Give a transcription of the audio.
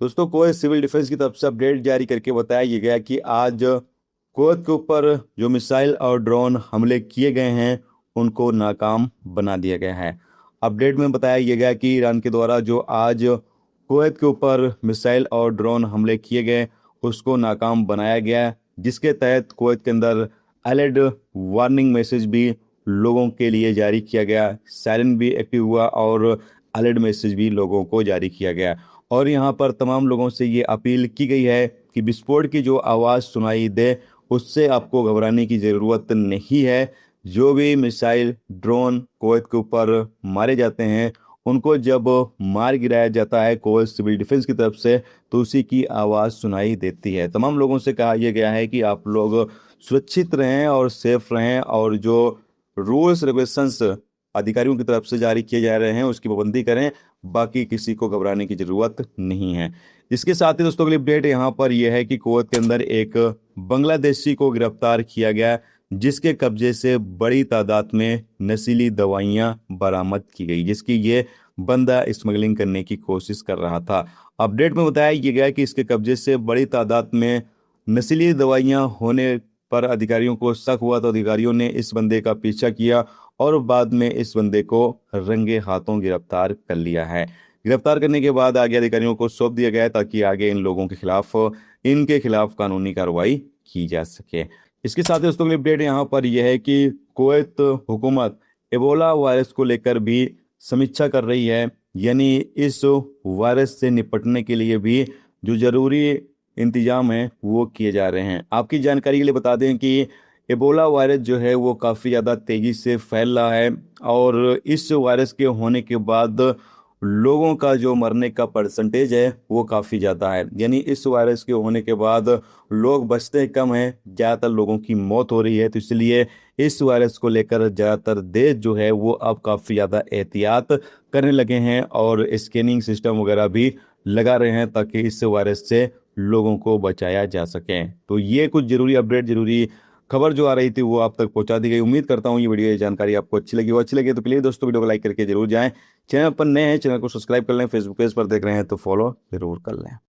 दोस्तों Kuwait civil defence की तरफ से अपडेट जारी करके बताया ये गया कि आज कुवैत के ऊपर जो मिसाइल और ड्रोन हमले किए गए हैं उनको नाकाम बना दिया गया है। अपडेट में बताया ये गया कि ईरान के द्वारा जो आज कुवैत के ऊपर मिसाइल और ड्रोन हमले किए गए उसको नाकाम बनाया गया, जिसके तहत कुवैत के अंदर अलर्ट वार्निंग मैसेज भी लोगों के लिए जारी किया गया, सायरन भी एक्टिव हुआ और अलर्ट मैसेज भी लोगों को जारी किया गया। और यहाँ पर तमाम लोगों से ये अपील की गई है कि विस्फोट की जो आवाज़ सुनाई दे उससे आपको घबराने की ज़रूरत नहीं है। जो भी मिसाइल ड्रोन कुवैत के ऊपर मारे जाते हैं उनको जब मार गिराया जाता है कुवैत सिविल डिफेंस की तरफ से तो उसी की आवाज़ सुनाई देती है। तमाम लोगों से कहा यह गया है कि आप लोग सुरक्षित रहें और सेफ रहें और जो रूल्स रेगुलेशंस अधिकारियों की तरफ से जारी किए जा रहे हैं उसकी पाबंदी करें, बाकी किसी को घबराने की जरूरत नहीं है। इसके साथ ही दोस्तों अगली अपडेट यहाँ पर यह है कि कुवैत के अंदर एक बांग्लादेशी को गिरफ्तार किया गया, जिसके कब्जे से बड़ी तादाद में नशीली दवाइयां बरामद की गई, जिसकी ये बंदा स्मगलिंग करने की कोशिश कर रहा था। अपडेट में बताया ये गया कि इसके कब्जे से बड़ी तादाद में नशीली दवाइयां होने पर अधिकारियों को शक हुआ तो अधिकारियों ने इस बंदे का पीछा किया और बाद में इस बंदे को रंगे हाथों गिरफ्तार कर लिया है। गिरफ्तार करने के बाद आगे अधिकारियों को सौंप दिया गया है ताकि आगे इन लोगों के खिलाफ इनके खिलाफ कानूनी कार्रवाई की जा सके। इसके साथ ही दोस्तों अगली अपडेट यहाँ पर यह है कि कुवैत हुकूमत एबोला वायरस को लेकर भी समीक्षा कर रही है, यानी इस वायरस से निपटने के लिए भी जो जरूरी इंतजाम है वो किए जा रहे हैं। आपकी जानकारी के लिए बता दें कि एबोला वायरस जो है वो काफ़ी ज़्यादा तेज़ी से फैल रहा है और इस वायरस के होने के बाद लोगों का जो मरने का परसेंटेज है वो काफ़ी ज़्यादा है, यानी इस वायरस के होने के बाद लोग बचते कम हैं, ज़्यादातर लोगों की मौत हो रही है। तो इसलिए इस वायरस को लेकर ज़्यादातर देश जो है वो अब काफ़ी ज़्यादा एहतियात करने लगे हैं और स्कैनिंग सिस्टम वगैरह भी लगा रहे हैं ताकि इस वायरस से लोगों को बचाया जा सके। तो ये कुछ ज़रूरी अपडेट, ज़रूरी खबर जो आ रही थी वो आप तक पहुंचा दी गई। उम्मीद करता हूं ये वीडियो, ये जानकारी आपको अच्छी लगी। वो अच्छी लगी तो प्लीज़ दोस्तों वीडियो को लाइक करके जरूर जाएं। चैनल पर नए हैं, चैनल को सब्सक्राइब कर लें। फेसबुक पेज पर देख रहे हैं तो फॉलो जरूर कर लें।